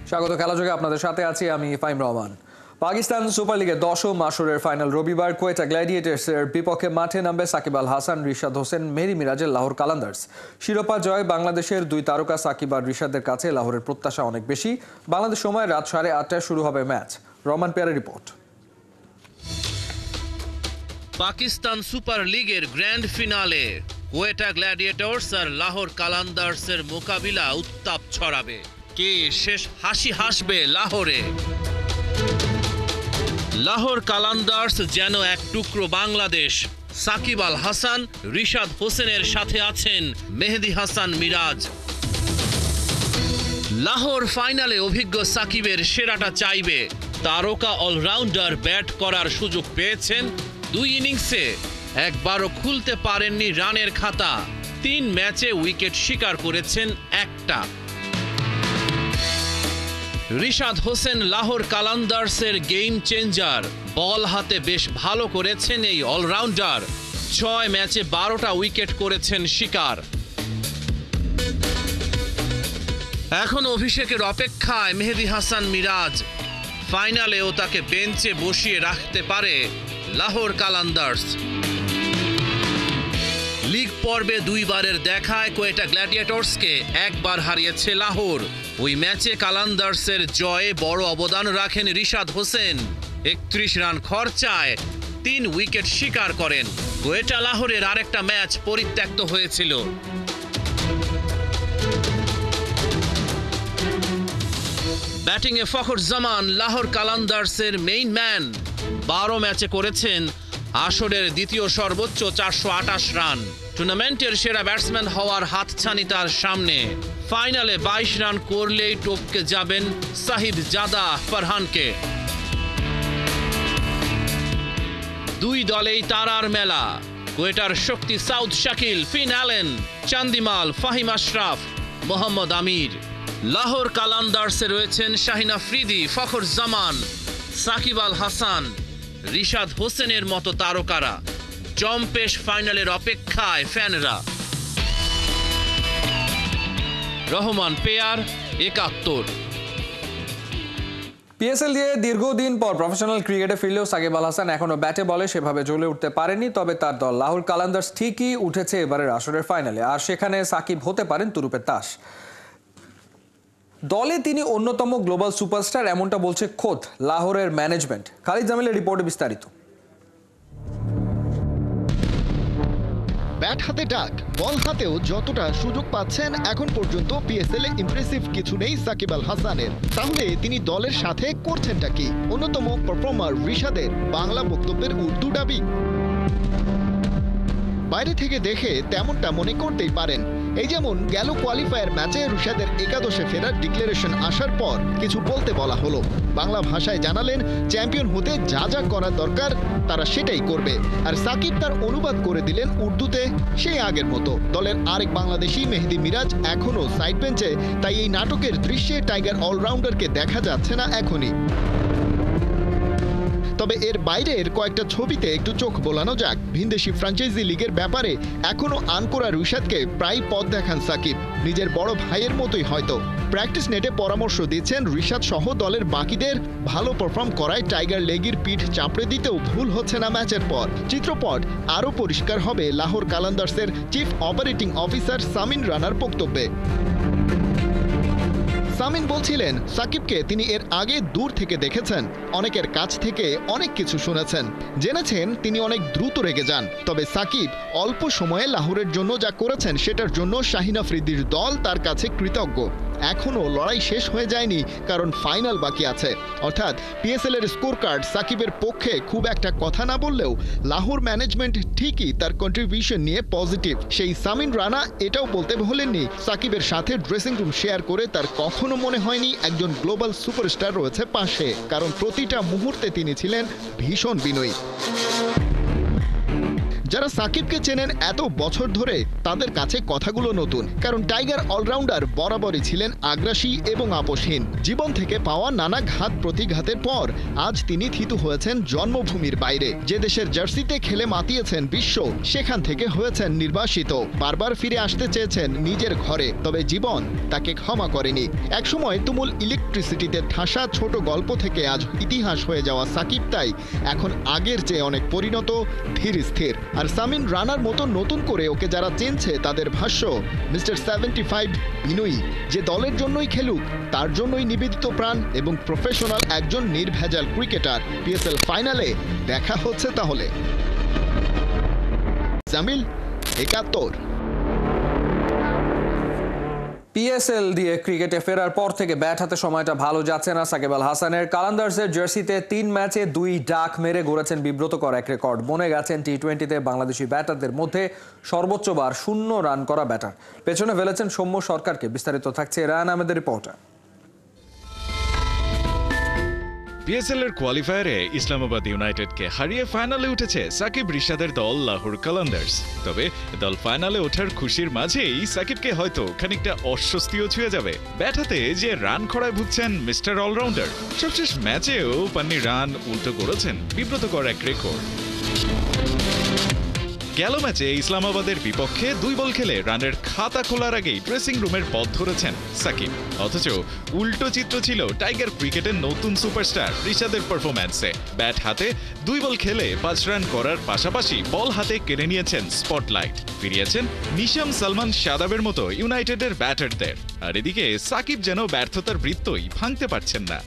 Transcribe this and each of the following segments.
স্বাগত খেলাযোগে আপনাদের সাথে আছি আমি ফাহিম রহমান। পাকিস্তান সুপার লিগের 10ম আসরের ফাইনাল রবিবার কোয়েটা গ্ল্যাডিয়েটার্সের বিপক্ষে মাঠে নামবে সাকিব আল হাসান, রিশাদ হোসেন, মেহেদী মিরাজের লাহোর কালান্দার্স। শিরোপা জয় বাংলাদেশের দুই তারকা সাকিব আর রিশাদের কাছে লাহোরের প্রত্যাশা অনেক বেশি। বাংলাদেশ সময় রাত 8:30টায় শুরু হবে ম্যাচ। রহমান পেয়ারের রিপোর্ট। পাকিস্তান সুপার লিগের গ্র্যান্ড ফিনালে কোয়েটা গ্ল্যাডিয়েটর্স আর লাহোর কালান্দার্সের মোকাবিলা উত্তাপ ছড়াবে। কে শেষ হাসি হাসবে লাহোরে? লাহোর কালান্দার্স যেন এক টুকরো বাংলাদেশ। সাকিব আল হাসান, রিশাদ হোসেনের সাথে আছেন মেহেদী হাসান মিরাজ। লাহোর ফাইনালে অভিজ্ঞ সাকিবের সেরাটা চাইবে। তারকা অলরাউন্ডার ব্যাট করার সুযোগ পেয়েছেন দুই ইনিংসে, একবারও খুলতে পারেননি রানের খাতা। 3 ম্যাচে উইকেট শিকার করেছেন একটা। রিশাদ হোসেন লাহোর কালান্দার্সের গেম চেঞ্জার। বল হাতে বেশ ভালো করেছেন এই অলরাউন্ডার। 6 ম্যাচে 12টা উইকেট করেছেন শিকার। এখন অভিষেকের অপেক্ষায় মেহেদী হাসান মিরাজ। ফাইনালেও তাকে বেঞ্চে বসিয়ে রাখতে পারে লাহোর কালান্দার্স। লিগ পর্বে 2 বারের দেখায় কোয়েটা গ্ল্যাডিয়েটর্সকে একবার হারিয়েছে লাহোর। ওই ম্যাচে কালান্দার্সের জয়ে বড় অবদান রাখেন রিশাদ হোসেন। 31 রান খরচায় 3 উইকেট শিকার করেন। কোয়েটা লাহোরের আরেকটা ম্যাচ পরিত্যক্ত হয়েছিল। ব্যাটিংয়ে ফখর জামান লাহোর কালান্দার্সের মেইন ম্যান। 12 ম্যাচে করেছেন আসরের দ্বিতীয় সর্বোচ্চ 428 রান। টুর্নামেন্টের সেরা ব্যাটসম্যান হওয়ার হাতছানি তার সামনে। ফাইনালে 22 রান করলেই টপকে যাবেন সাহিব জাদা ফারহানকে। 2 দলেই তারার মেলা। কোয়েটার শক্তি সাউথ শাকিল, ফিন অ্যালেন, চান্দিমাল, ফাহিম আশরাফ, মোহাম্মদ আমির। লাহোর কালান্দার্সে রয়েছেন শাহিন আফ্রিদি, ফখর জামান, সাকিব আল হাসান, রিশাদ হোসেনের মতো তারকারা। জম্পেশ ফাইনালের অপেক্ষায় ফ্যানরা। রহমান পেয়ার, 71। পিএসএল দিয়ে দীর্ঘদিন পর প্রফেশনাল ক্রিকেটে ফিরলেও সাকিব আল হাসান এখনো ব্যাটে বলে সেভাবে জ্বলে উঠতে পারেনি। তবে তার দল লাহোর কালান্দার্স ঠিকই উঠেছে এবারের আসরের ফাইনালে, আর সেখানে সাকিব হতে পারেন তুরুপের তাস। দলে তিনি অন্যতম গ্লোবাল সুপারস্টার, এমনটা বলছে খোদ লাহোরের ম্যানেজমেন্ট। খালিদ জামিলের রিপোর্টে বিস্তারিত। ব্যাট হাতে ডাক, বল হাতেও যতটা সুযোগ পাচ্ছেন এখন পর্যন্ত পিএসএল এ ইমপ্রেসিভ কিছু নেই সাকিব আল হাসানের। তাহলে তিনি দলের সাথে করছেনটা কি? অন্যতম পারফর্মার রিশাদের বাংলা বক্তব্যের উর্দু ডাবিং। বাইরে থেকে দেখে তেমনটা মনে করতেই পারেন। এই যেমন গেল কোয়ালিফায়ার ম্যাচে রিশাদের একাদশে ফেরার ডিক্লারেশন আসার পর কিছু বলতে বলা হলো। বাংলা ভাষায় জানালেন চ্যাম্পিয়ন হতে যা যা করার দরকার তারা সেটাই করবে। আর সাকিব তার অনুবাদ করে দিলেন উর্দুতে, সেই আগের মতো। দলের আরেক বাংলাদেশি মেহেদী মিরাজ এখনও সাইড বেঞ্চে, তাই এই নাটকের দৃশ্যে টাইগার অলরাউন্ডারকে দেখা যাচ্ছে না এখনই। তবে এর বাইরের কয়েকটা ছবিতে একটু চোখ বোলানো যাক। ভিনদেশি ফ্র্যাঞ্চাইজি লিগের ব্যাপারে এখনো আনকোরা রিশাদকে প্রায় পথ দেখান সাকিব, নিজের বড় ভাইয়ের মতোই হয়তো। প্র্যাকটিস নেটে পরামর্শ দিচ্ছেন রিশাদ সহ দলের বাকিদের। ভালো পারফর্ম করায় টাইগার লেগির পিঠ চাপড়ে দিতেও ভুল হচ্ছে না ম্যাচের পর। চিত্রপট আরও পরিষ্কার হবে লাহোর কালান্দার্সের চিফ অপারেটিং অফিসার সামিন রানার বক্তব্যে। সামিন বলছিলেন সাকিবকে তিনি এর আগে দূর থেকে দেখেছেন, অনেকের কাছ থেকে অনেক কিছু শুনেছেন, জেনেছেন তিনি অনেক দ্রুত রেগে যান। তবে সাকিব অল্প সময়ে লাহোরের জন্য যা করেছেন সেটার জন্য শাহিন আফ্রিদির দল তার কাছে কৃতজ্ঞ। এখনও লড়াই শেষ হয়ে যায়নি, কারণ ফাইনাল বাকি আছে। অর্থাৎ পিএসএল এর স্কোর কার্ড সাকিবের পক্ষে খুব একটা কথা না বললেও লাহোর ম্যানেজমেন্ট ঠিকই তার কন্ট্রিবিউশন নিয়ে পজিটিভ। সেই সামিন রানা এটাও বলতে ভোলেননি সাকিবের সাথে ড্রেসিং রুম শেয়ার করে তার কখনো মনে হয়নি একজন গ্লোবাল সুপারস্টার রয়েছে পাশে, কারণ প্রতিটা মুহূর্তে তিনি ছিলেন ভীষণ বিনয়ী। যারা সাকিবকে চেনেন এত বছর ধরে তাদের কাছে কথাগুলো নতুন, কারণ টাইগার অলরাউন্ডার বরাবরই ছিলেন আগ্রাসী এবং আপোষহীন। জীবন থেকে পাওয়া নানা ঘাত প্রতিঘাতের পর আজ তিনি থিতু হয়েছেন জন্মভূমির বাইরে। যে দেশের জার্সিতে খেলে মাতিয়েছেন বিশ্ব, সেখান থেকে হয়েছেন নির্বাসিত। বারবার ফিরে আসতে চেয়েছেন নিজের ঘরে, তবে জীবন তাকে ক্ষমা করেনি। একসময় তুমুল ইলেকট্রিসিটিতে ঠাসা ছোট গল্প থেকে আজ ইতিহাস হয়ে যাওয়া সাকিব তাই এখন আগের চেয়ে অনেক পরিণত, ধীর স্থির। আর সামিন রানার মতো নতুন করে ওকে যারা চেনছে তাদের ভাষ্য, মিস্টার 75 ইনুই যে দলের জন্যই খেলুক তার জন্যই নিবেদিত প্রাণ এবং প্রফেশনাল একজন নির্ভেজাল ক্রিকেটার। পিএসএল ফাইনালে দেখা হচ্ছে তাহলে। জামিল, ৭১। পিএসএল দিয়ে ক্রিকেটে ফেরার পর থেকে ব্যাট হাতে সময়টা ভালো যাচ্ছে না সাকিব আল হাসানের। কালান্দার্সের জার্সিতে 3 ম্যাচে 2 ডাক মেরে গড়েছেন বিব্রতকর এক রেকর্ড। বনে গেছেন টি-20তে বাংলাদেশি ব্যাটারদের মধ্যে সর্বোচ্চবার 0 রান করা ব্যাটার। পেছনে ফেলেছেন সৌম্য সরকারকে। বিস্তারিত থাকছে রায়ান আহমেদের রিপোর্টে। পিএসএল এর কোয়ালিফায়ারে ইসলামাবাদ ইউনাইটেডকে হারিয়ে ফাইনালে উঠেছে সাকিব রিশাদের দল লাহোর কালান্দার্স। তবে দল ফাইনালে ওঠার খুশির মাঝেই সাকিবকে হয়তো খানিকটা অস্বস্তিও ছুঁয়ে যাবে। ব্যাট হাতে যে রান খরায় ভুগছেন মিস্টার অলরাউন্ডার। সবশেষ ম্যাচেও পান্নি রান উল্টো করেছেন বিব্রতকর এক রেকর্ড। গেল ম্যাচে ইসলামাবাদের বিপক্ষে 2 বল খেলে রানের খাতা খোলার আগেই ড্রেসিং রুমের পথ ধরেছেন সাকিব। অথচ উল্টো চিত্র ছিল টাইগার ক্রিকেটের নতুন সুপারস্টার রিশাদের পারফরম্যান্সে। ব্যাট হাতে 2 বল খেলে 5 রান করার পাশাপাশি বল হাতে কেড়ে নিয়েছেন স্পটলাইট, ফিরিয়েছেন নিশাম সালমান শাদাবের মতো ইউনাইটেডের ব্যাটারদের। আর এদিকে সাকিব যেন ব্যর্থতার বৃত্তই ভাঙতে পারছেন না।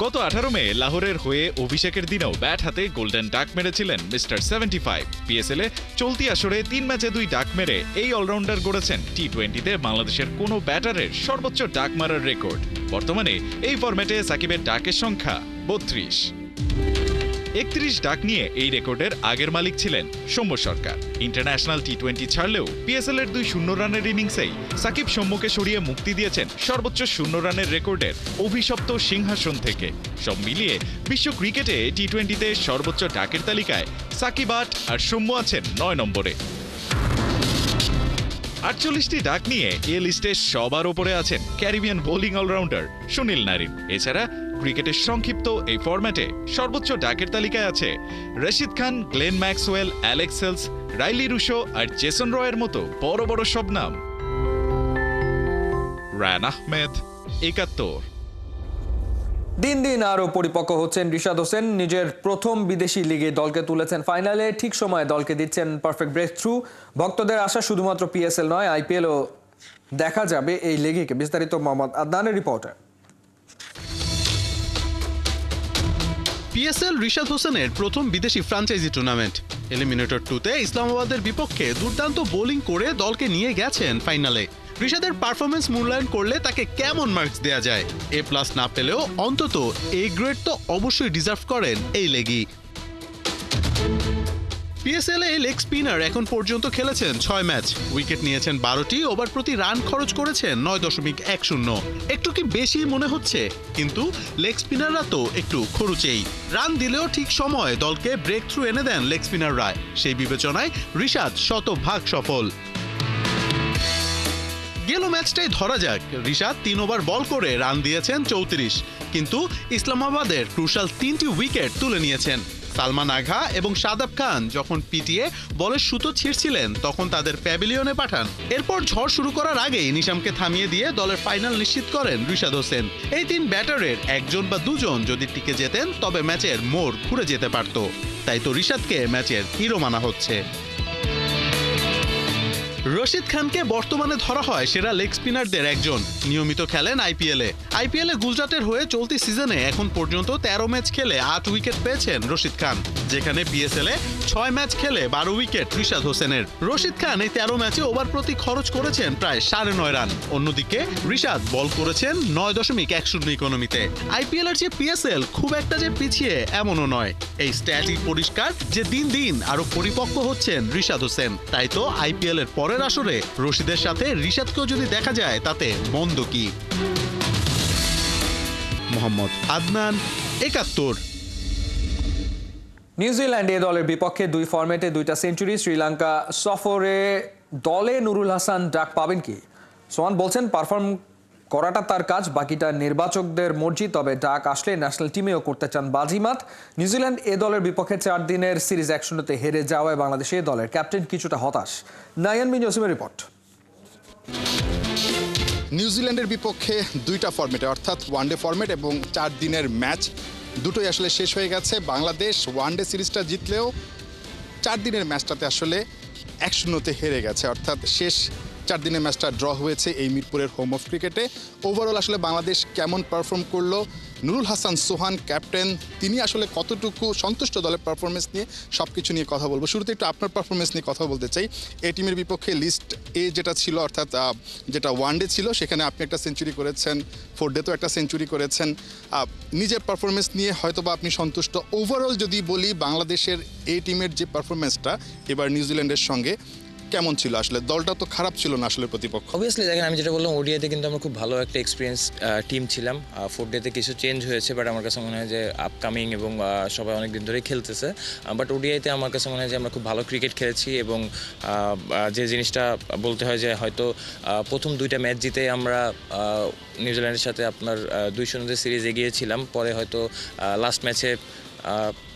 গত 18 মে লাহোরের হয়ে অভিষেকের দিনেও ব্যাট হাতে গোল্ডেন ডাক মেরেছিলেন মিস্টার 75। পিএসএল এ চলতি আসরে 3 ম্যাচে 2 ডাক মেরে এই অলরাউন্ডার গড়েছেন টি-20তে বাংলাদেশের কোনো ব্যাটারের সর্বোচ্চ ডাক মারার রেকর্ড। বর্তমানে এই ফরম্যাটে সাকিবের ডাকের সংখ্যা 32। 31 ডাক নিয়ে এই রেকর্ডের আগের মালিক ছিলেন সৌম্য সরকার। ইন্টারন্যাশনাল টি-20 ছাড়লেও পিএসএল এর 2 শূন্য রানের ইনিংসেই সাকিব সৌম্যকে সরিয়ে মুক্তি দিয়েছেন সর্বোচ্চ 0 রানের রেকর্ডের অভিশপ্ত সিংহাসন থেকে। সব মিলিয়ে বিশ্ব ক্রিকেটে টি-20তে সর্বোচ্চ ডাকের তালিকায় সাকিব 8 আর সৌম্য আছেন 9 নম্বরে। 48টি ডাক নিয়ে এ লিস্টে সবার ওপরে আছেন Caribbean bowling allrounder Sunil Narine. এছাড়া ক্রিকেটের সংক্ষিপ্ত এই ফরম্যাটে সর্বোচ্চ ডাকের তালিকায় আছে Rashid Khan, Glenn Maxwell, Alex Hales, Rilee Rossouw আর জেসন রয়ের মতো বড় বড় সব নাম। রায়ান আহমেদ, ৭১। দিন দিন আরও পরিপক্ক হচ্ছেন রিশাদ হোসেন। নিজের প্রথম বিদেশি লিগে দলকে তুলেছেন ফাইনালে। ঠিক সময়ে দলকে দিচ্ছেন পারফেক্ট ব্রেক থ্রু। ভক্তদের আশা শুধুমাত্র পিএসএল নয়, আইপিএলও দেখা যাবে এই লিগকে। বিস্তারিত মোহাম্মদ আদনানের রিপোর্টে। পিএসএল রিশাদ হোসেনের প্রথম বিদেশি ফ্র্যাঞ্চাইজি টুর্নামেন্ট। এলিমিনেটর 2তে ইসলামাবাদের বিপক্ষে দুর্দান্ত বোলিং করে দলকে নিয়ে গেছেন ফাইনালে। রিশাদের পারফরমেন্স মূল্যায়ন করলে তাকে কেমন মার্কস দেয়া যায়? A+ না পেলেও অন্তত A গ্রেড তো অবশ্যই ডিজার্ভ করেন এই লেগই। পিএসএল এ লেগ স্পিনার এখন পর্যন্ত খেলেছেন 6 ম্যাচ, উইকেট নিয়েছেন 12টি, ওভার প্রতি রান খরচ করেছেন 9.10। একটু কি বেশি মনে হচ্ছে? কিন্তু লেগ স্পিনাররা তো একটু খরুচেই। রান দিলেও ঠিক সময় দলকে ব্রেক থ্রু এনে দেন লেগ স্পিনাররা। সেই বিবেচনায় রিশাদ 100% সফল। গেল ম্যাচটাই ধরা যাক, রিশাদ 3 ওভার বল করে রান দিয়েছেন 34, কিন্তু ইসলামাবাদের ক্রুশাল 3টি উইকেট তুলে নিয়েছেন। সালমান আঘা এবং শাদাব খান যখন পিটিয়ে বলের সুতো ছিঁড়ছিলেন তখন তাদের প্যাভিলিয়নে পাঠান। এরপর ঝড় শুরু করার আগেই নিশামকে থামিয়ে দিয়ে দলের ফাইনাল নিশ্চিত করেন রিশাদ হোসেন। এই 3 ব্যাটারের একজন বা দুজন যদি টিকে যেতেন তবে ম্যাচের মোড় ঘুরে যেতে পারত। তাই তো রিশাদকে ম্যাচের হিরো মানা হচ্ছে। রশিদ খানকে বর্তমানে ধরা হয় সেরা লেগ স্পিনারদের একজন। নিয়মিত খেলেন আইপিএলে গুজরাটের হয়ে চলতি সিজনে এখন পর্যন্ত 13 ম্যাচ খেলে 8 উইকেট পেয়েছেন রশিদ খান, যেখানে পিএসএলে 6 ম্যাচ খেলে 12 উইকেট রিশাদ হোসেনের। রশিদ খান এই 13 ম্যাচে ওভার প্রতি খরচ করেছেন প্রায় 9.5 রান। অন্যদিকে রিশাদ বল করেছেন 9.10 ইকোনমিতে। আইপিএলের চেয়ে পিএসএল খুব একটা যে পিছিয়ে এমনও নয়। এই স্ট্যাটিক পরিষ্কার যে দিন দিন আরো পরিপক্ক হচ্ছেন রিশাদ হোসেন। তাই তো আইপিএলের পরের আসরে রশিদের সাথে রিশাদকেও যদি দেখা যায় তাতে মন্দ কি? মোহাম্মদ আদনান, ৭১। নিউজিল্যান্ডে দলের বিপক্ষে 2 ফরম্যাটে 2টা সেঞ্চুরি। শ্রীলঙ্কা সফরে দলে নুরুল হাসান ডাক পাবেন কি? সোহান বলছেন পারফর্ম করাটা তার কাজ, বাকিটা নির্বাচকদের মর্জি। তবে ডাক আসলে ন্যাশনাল টিমেও করতে চান বাজিমাত। নিউজিল্যান্ড এ দলের বিপক্ষে 4 দিনের সিরিজ 1-0 হেরে যাওয়ায় বাংলাদেশ এ দলের ক্যাপ্টেন কিছুটা হতাশ। নায়ান বিন জসিমের রিপোর্ট। নিউজিল্যান্ডের বিপক্ষে 2টা ফরম্যাটে অর্থাৎ ওয়ানডে ফরম্যাট এবং 4 দিনের ম্যাচ দুটোই আসলে শেষ হয়ে গেছে। বাংলাদেশ ওয়ানডে সিরিজটা জিতলেও 4 দিনের ম্যাচটাতে আসলে 1-0 হেরে গেছে, অর্থাৎ শেষ 4 দিনের ম্যাচটা ড্র হয়েছে এই মিরপুরের হোম অফ ক্রিকেটে। ওভারঅল আসলে বাংলাদেশ কেমন পারফর্ম করলো, নুরুল হাসান সোহান ক্যাপ্টেন তিনি আসলে কতটুকু সন্তুষ্ট দলের পারফরমেন্স নিয়ে সব কিছু নিয়ে কথা বলবো। শুরুতে একটু আপনার পারফরমেন্স নিয়ে কথা বলতে চাই। এই টিমের বিপক্ষে লিস্ট এ যেটা ছিল অর্থাৎ যেটা ওয়ানডে ছিল সেখানে আপনি একটা সেঞ্চুরি করেছেন, 4 ডেতেও একটা সেঞ্চুরি করেছেন। নিজের পারফরমেন্স নিয়ে হয়তোবা আপনি সন্তুষ্ট। ওভারঅল যদি বলি বাংলাদেশের এই টিমের যে পারফরমেন্সটা এবার নিউজিল্যান্ডের সঙ্গে কেমন ছিল? আসলে দলটা তো খারাপ ছিল না আসলে প্রতিপক্ষ। অবভিয়াসলি দেখেন, আমি যেটা বললাম ওডিআইতে কিন্তু আমরা খুব ভালো একটা এক্সপিরিয়েন্স টিম ছিলাম। 4 ডেতে কিছু চেঞ্জ হয়েছে, বাট আমার কাছে মনে হয় যে আপকামিং এবং সবাই অনেক দিন ধরেই খেলতেছে। বাট ওডিআইতে আমার কাছে মনে হয় যে আমরা খুব ভালো ক্রিকেট খেলেছি এবং যে জিনিসটা বলতে হয় যে হয়তো প্রথম 2টা ম্যাচ জিতে আমরা নিউজিল্যান্ডের সাথে আপনার 2-0 সিরিজ এগিয়েছিলাম। পরে হয়তো লাস্ট ম্যাচে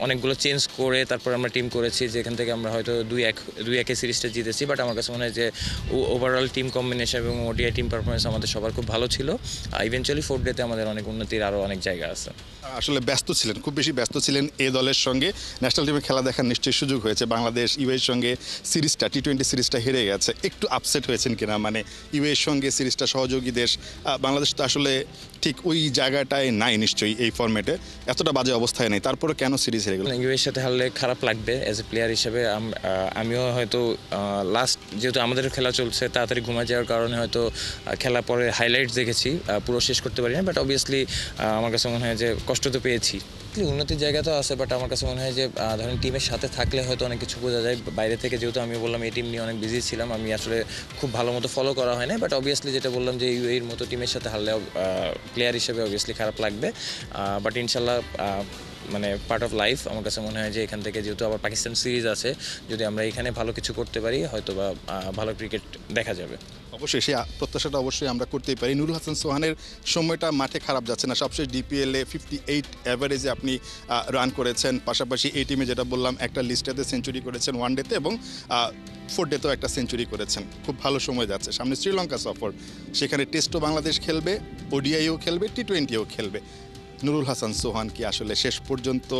অনেকগুলো চেঞ্জ করে তারপর আমরা টিম করেছি, যেখান থেকে আমরা হয়তো 2-1 সিরিজটা জিতেছি। বাট আমার কাছে মনে হয় যে ওভারঅল টিম কম্বিনেশন এবং ওডিআই টিম পারফরমেন্স আমাদের সবার খুব ভালো ছিল। ইভেনচুয়ালি 4 ডেতে আমাদের অনেক উন্নতির আরও অনেক জায়গা আছে। আসলে ব্যস্ত ছিলেন, খুব বেশি ব্যস্ত ছিলেন এ দলের সঙ্গে। ন্যাশনাল টিমে খেলা দেখার নিশ্চয়ই সুযোগ হয়েছে। বাংলাদেশ ইউএর সঙ্গে সিরিজটা T20 সিরিজটা হেরে গেছে, একটু আপসেট হয়েছেন কিনা? মানে ইউএর সঙ্গে সিরিজটা সহযোগী দেশ, বাংলাদেশ তো আসলে ঠিক ওই জায়গাটায় নাই নিশ্চয়ই, এই ফরম্যাটে এতটা বাজে অবস্থায় নেই, তারপরে কেন সিরিজ হেরে গেল? ইউএর সাথে হারলে খারাপ লাগবে অ্যাজ এ প্লেয়ার হিসেবে। আমিও হয়তো লাস্ট যেহেতু আমাদের খেলা চলছে তাড়াতাড়ি ঘুমা যাওয়ার কারণে হয়তো খেলা পরে হাইলাইটস দেখেছি, পুরো শেষ করতে পারি না। বাট অবভিয়াসলি আমার কাছে মনে হয় যে কষ্ট তো পেয়েছি, উন্নতির জায়গা তো আছে। বাট আমার কাছে মনে হয় যে ধরেন টিমের সাথে থাকলে হয়তো অনেক কিছু বোঝা যায়। বাইরে থেকে যেহেতু আমি বললাম এই টিম নিয়ে অনেক বিজি ছিলাম, আমি আসলে খুব ভালো মতো ফলো করা হয় না। বাট অবভিয়াসলি যেটা বললাম যে ইউএর মতো টিমের সাথে হারলে প্লেয়ার হিসেবে অবভিয়াসলি খারাপ লাগবে। বাট ইনশাল্লাহ মানে পার্ট অফ লাইফ। আমার কাছে মনে হয় যে এখান থেকে যেহেতু আবার পাকিস্তান সিরিজ আছে, যদি আমরা এখানে ভালো কিছু করতে পারি হয়তো বা ভালো ক্রিকেট দেখা যাবে। অবশ্যই সেই প্রত্যাশাটা অবশ্যই আমরা করতেই পারি। নুরুল হাসান সোহানের সময়টা মাঠে খারাপ যাচ্ছে না, সবশেষ ডিপিএলে 58 অ্যাভারেজে আপনি রান করেছেন। পাশাপাশি এই টিমে যেটা বললাম একটা লিস্টেতে সেঞ্চুরি করেছেন ওয়ানডেতে এবং 4 ডেতেও একটা সেঞ্চুরি করেছেন। খুব ভালো সময় যাচ্ছে। সামনে শ্রীলঙ্কা সফর, সেখানে টেস্টও বাংলাদেশ খেলবে, ওডিআইও খেলবে, T20ও খেলবে। নুরুল হাসান সোহান কি আসলে শেষ পর্যন্ত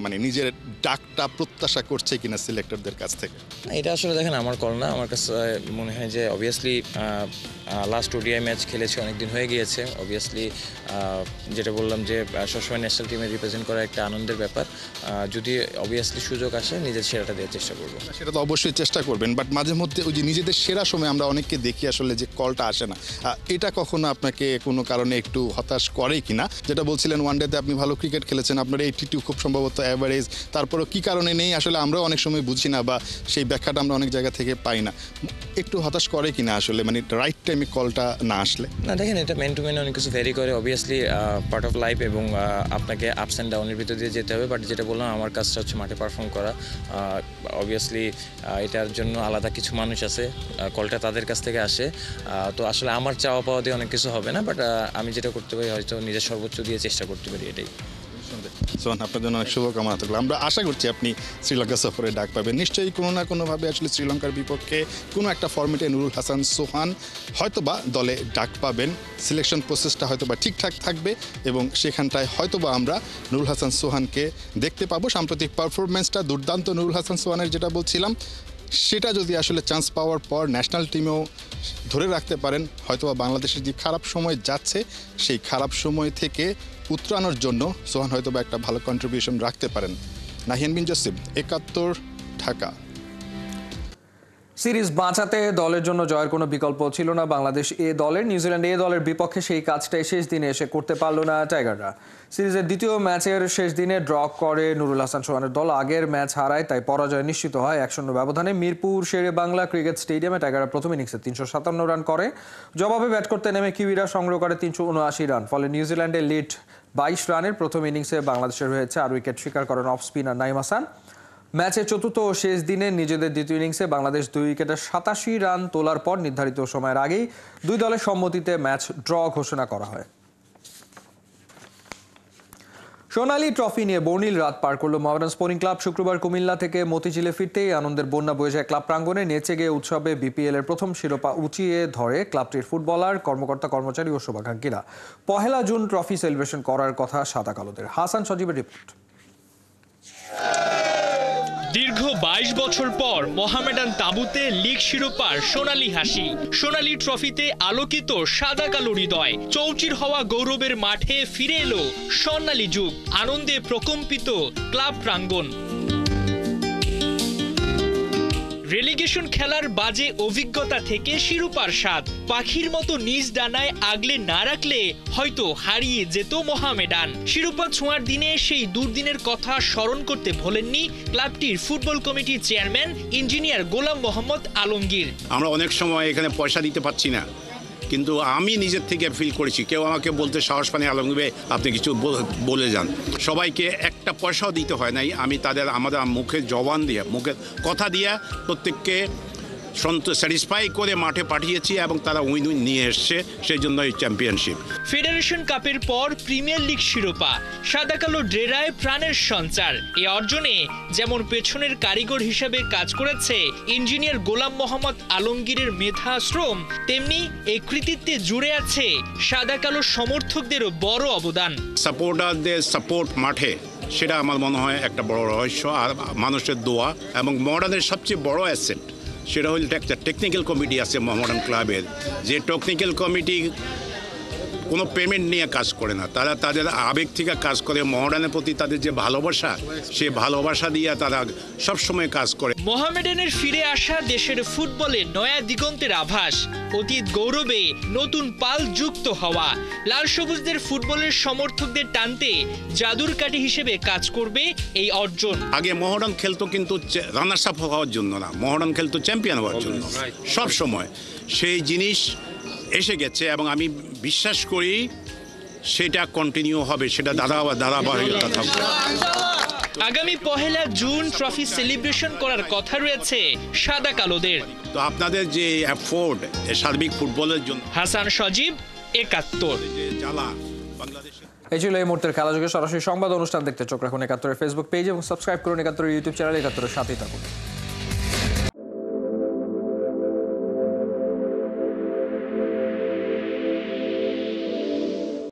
মানে নিজের ডাকটা প্রত্যাশা করছে কিনা সিলেক্টরদের কাছ থেকে? এটা আসলে দেখেন আমার কল না। আমার কাছে মনে হয় যে অবভিয়াসলি লাস্ট ওডিআই ম্যাচ খেলেছে, অনেক দিন হয়ে গিয়েছে। অবভিয়াসলি যেটা বললাম যে সবসময় ন্যাশনাল টিমে রিপ্রেজেন্ট করা একটা আনন্দের ব্যাপার। যদি অবভিয়াসলি সুযোগ আসে নিজের সেরাটা দেওয়ার চেষ্টা করবো। সেটা তো অবশ্যই চেষ্টা করবেন, বাট মাঝে মধ্যে ওই যে নিজেদের সেরা সময় আমরা অনেককে দেখি আসলে যে কলটা আসে না, এটা কখনো আপনাকে কোনো কারণে একটু হতাশ করে কিনা? যেটা বলছিলেন ওয়ানডেতে আপনি ভালো ক্রিকেট খেলেছেন, আপনার 82 খুব সম্ভবত অ্যাভারেজ, তারপরও কী কারণে নেই আসলে আমরাও অনেক সময় বুঝি না বা সেই ব্যাখ্যাটা আমরা অনেক জায়গা থেকে পাই না। একটু হতাশ করে কিনা আসলে মানে রাইট টাইমে কলটা না আসলে? না দেখেন, এটা ম্যান টু ম্যান অনেক কিছু ভ্যারি করে। অবভিয়াসলি পার্ট অফ লাইফ এবং আপনাকে আপস অ্যান্ড ডাউনের ভিতর দিয়ে যেতে হবে। বাট যেটা বললাম আমার কাজটা হচ্ছে মাঠে পারফর্ম করা। অবভিয়াসলি এটার জন্য আলাদা কিছু মানুষ আছে, কলটা তাদের কাছ থেকে আসে। তো আসলে আমার চাওয়া পাওয়া দিয়ে অনেক কিছু হবে না। বাট আমি যেটা করতে পারি হয়তো নিজের সর্বোচ্চ দিয়ে চেষ্টা করতে পারি, এটাই। সোহান, আপনার জন্য অনেক শুভকামনা থাকলো। আমরা আশা করছি আপনি শ্রীলঙ্কা সফরে ডাক পাবেন নিশ্চয়ই। কোনো না কোনোভাবে আসলে শ্রীলঙ্কার বিপক্ষে কোনো একটা ফরম্যাটে নুরুল হাসান সোহান হয়তোবা দলে ডাক পাবেন। সিলেকশন প্রসেসটা হয়তোবা ঠিকঠাক থাকবে এবং সেখানটায় হয়তোবা আমরা নুরুল হাসান সোহানকে দেখতে পাবো। সাম্প্রতিক পারফরমেন্সটা দুর্দান্ত নুরুল হাসান সোহানের, যেটা বলছিলাম সেটা যদি আসলে চান্স পাওয়ার পর ন্যাশনাল টিমেও ধরে রাখতে পারেন, হয়তোবা বাংলাদেশের যে খারাপ সময় যাচ্ছে সেই খারাপ সময় থেকে উতরানোর জন্য সোহান হয়তোবা একটা ভালো কন্ট্রিবিউশন রাখতে পারেন। নাহিয়ান বিন জসিম, 71, ঢাকা। সিরিজ বাঁচাতে দলের জন্য জয়ের কোনো বিকল্প ছিল না বাংলাদেশ এ দলের। নিউজিল্যান্ড এ দলের বিপক্ষে সেই কাজটাই শেষ দিনে এসে করতে পারল না টাইগাররা। সিরিজের দ্বিতীয় ম্যাচের শেষ দিনে ড্র করে নুরুল হাসান সোহানের দল। আগের ম্যাচ হারায়, তাই পরাজয় নিশ্চিত হয় 1-0 ব্যবধানে। মিরপুর শেরে বাংলা ক্রিকেট স্টেডিয়ামে টাইগাররা প্রথম ইনিংসে 357 রান করে। জবাবে ব্যাট করতে নেমে কিউইরা সংগ্রহ করে 379 রান। ফলে নিউজিল্যান্ডের লিড 22 রানের প্রথম ইনিংসে বাংলাদেশের হয়েছে আর উইকেট শিকার করেন অফ স্পিনার নাইম হাসান। ম্যাচের চতুর্থ ও শেষ দিনে নিজেদের দ্বিতীয় ইনিংসে বাংলাদেশ 2 উইকেটে 87 রান তোলার পর নির্ধারিত সময়ের আগেই দুই দলের সম্মতিতে ম্যাচ ড্র ঘোষণা করা হয়। সোনালী ট্রফি নিয়ে বর্ণিল রাত পার করলো মোহামেডান স্পোর্টিং ক্লাব। শুক্রবার কুমিল্লা থেকে মতিঝিলে ফিরতেই আনন্দের বন্যা বয়ে যায় ক্লাব প্রাঙ্গণে। নেচে গিয়ে উৎসবে বিপিএল এর প্রথম শিরোপা উঁচিয়ে ধরে ক্লাবটির ফুটবলার, কর্মকর্তা, কর্মচারী ও শুভাকাঙ্ক্ষীরা। 1 জুন ট্রফি সেলিব্রেশন করার কথা সাদা কালোদের। হাসান সজীবের রিপোর্ট। দীর্ঘ 22 বছর পর মোহামেডান তাঁবুতে লিগ শিরোপার সোনালী হাসি। সোনালী ট্রফিতে আলোকিত সাদা কালো হৃদয়। চৌচির হওয়া গৌরবের মাঠে ফিরে এলো স্বর্ণালী যুগ। আনন্দে প্রকম্পিত ক্লাব প্রাঙ্গণ। রেলিগেশন খেলার বাজে অভিজ্ঞতা থেকে শিরোপার স্বাদ। পাখির মতো নিজ ডানায় আগলে না রাখলে হয়তো হারিয়ে যেত মোহামেডান। শিরোপা ছোঁয়ার দিনে সেই দুর্দিনের কথা স্মরণ করতে ভোলেননি ক্লাবটির ফুটবল কমিটির চেয়ারম্যান ইঞ্জিনিয়ার গোলাম মোহাম্মদ আলমগীর। আমরা অনেক সময় এখানে পয়সা দিতে পারছি না, কিন্তু আমি নিজের থেকে ফিল করেছি, কেউ আমাকে বলতে সাহস পানি আলমগীর আপনি কিছু বলে যান। সবাইকে একটা পয়সাও দিতে হয় নাই। আমি আমাদের মুখে জবান দিয়ে, মুখে কথা দিয়ে প্রত্যেককে স্যাটিসফাই করে মাঠে পাঠিয়েছি এবং তারা উইন নিয়ে এসছে, সেই জন্য এই চ্যাম্পিয়নশিপ। ফেডারেশন কাপের পর প্রিমিয়ার লিগ শিরোপা। সাদা কালো ড্রেরায় প্রাণের সঞ্চার। এ অর্জনে যেমন পেছনের কারিগর হিসেবে কাজ করেছে ইঞ্জিনিয়ার গোলাম মোহাম্মদ আলমগীরের মেধা শ্রম, তেমনি এই কৃতিত্বে জুড়ে আছে সাদা কালো সমর্থকদেরও বড় অবদান। সাপোর্টারদের সাপোর্ট মাঠে, সেটা আমার মনে হয় একটা বড় রহস্য। আর মানুষের দোয়া এবং মডার্নের সবচেয়ে বড় অ্যাসেট সেটা হল একটা টেকনিক্যাল কমিটি আছে মোহামেডান ক্লাবের, যে টেকনিক্যাল কমিটি কোনো পেমেন্ট নিয়ে কাজ করে না। তারা তাদের আবেগ থেকে কাজ করে। মোহামেডানের প্রতি তাদের যে ভালোবাসা, সে ভালোবাসা দিয়ে তারা সবসময় কাজ করে। মোহামেডানের ফিরে আসা দেশের ফুটবলে নয়া দিগন্তের আভাস। অতীত গৌরবে নতুন পাল যুক্ত হওয়া। লাল সবুজদের ফুটবলের সমর্থকদের টানতে জাদুর কাঠি হিসেবে কাজ করবে এই অর্জন। আগে মোহামেডান খেলতো কিন্তু রানার্স আপ হওয়ার জন্য না, মোহামেডান খেলতো চ্যাম্পিয়ন হওয়ার জন্য সব সময়। সেই জিনিস এসে গেছে এবং আমি বিশ্বাস করি সেটা কন্টিনিউ হবে, সেটা ধারাবাহিকতা থাকবে। আগামী 1 জুন ট্রফি সেলিব্রেশন করার কথা রয়েছে সাদা কালোদের। তো আপনাদের যে এফোর্ট সার্বিক ফুটবলের জন্য। হাসান সজীব, 71। এই ছিল এই মুহূর্তের খেলা যুগে সরাসরি সংবাদ অনুষ্ঠান দেখতে চোখ রাখুন 71 ফেসবুক পেজ এবং সাবস্ক্রাইব করুন 71 ইউটিউব চ্যানেল। 71 সাথেই থাকুন।